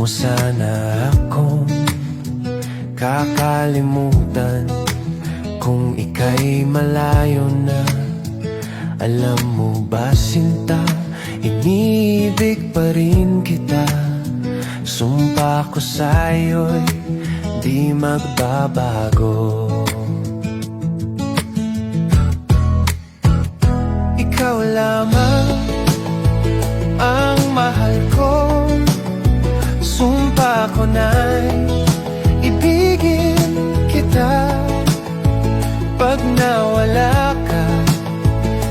sana akong kakalimutan kung ika'y malayo na. Alam mo ba sinta, inibig pa rin kita. Sumpa ko sa'yo'y di magbabago. Ikaw lamang ang mahal ko. Sumpa ko na'y ibigin kita. Pag nawala ka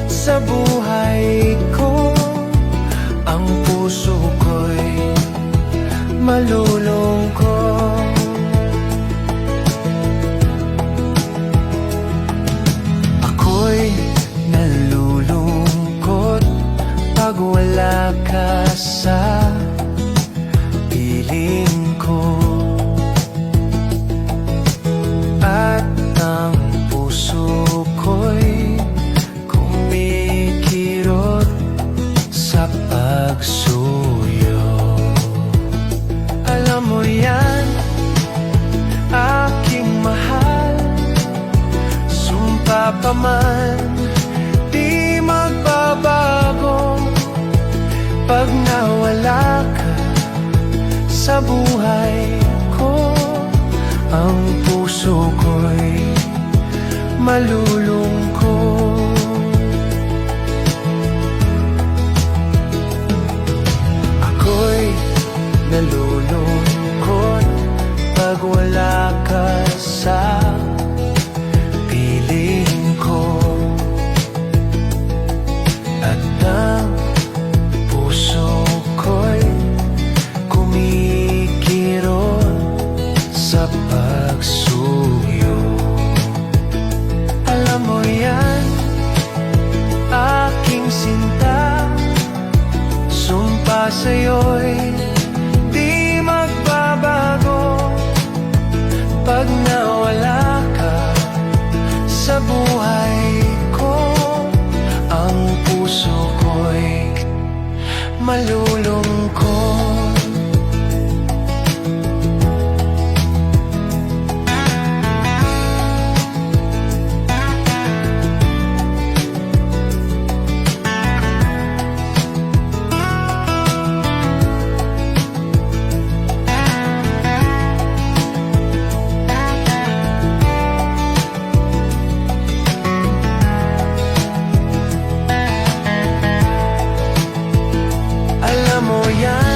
sa buhay ko, ang puso ko'y malulungkot. Ako'y nalulungkot pag wala ka sa piling ko. At ang puso ko'y kumikirot sa pagsuyo. Alam mo yan, aking mahal. Sumpa pa man, di magbabago. Pag nawala ka sa buhay ko, ang puso ko'y malulungkot. Ako'y nalulungkot pag wala ka sa piling ko. At ang puso ko'y kumikirot sa pagsuyo. Alam mo yan, aking sinta. Sumpa sa'yo'y di magbabago. Pag nawala ka sa buhay ko, ang puso ko'y malulungkot. Alam mo yan,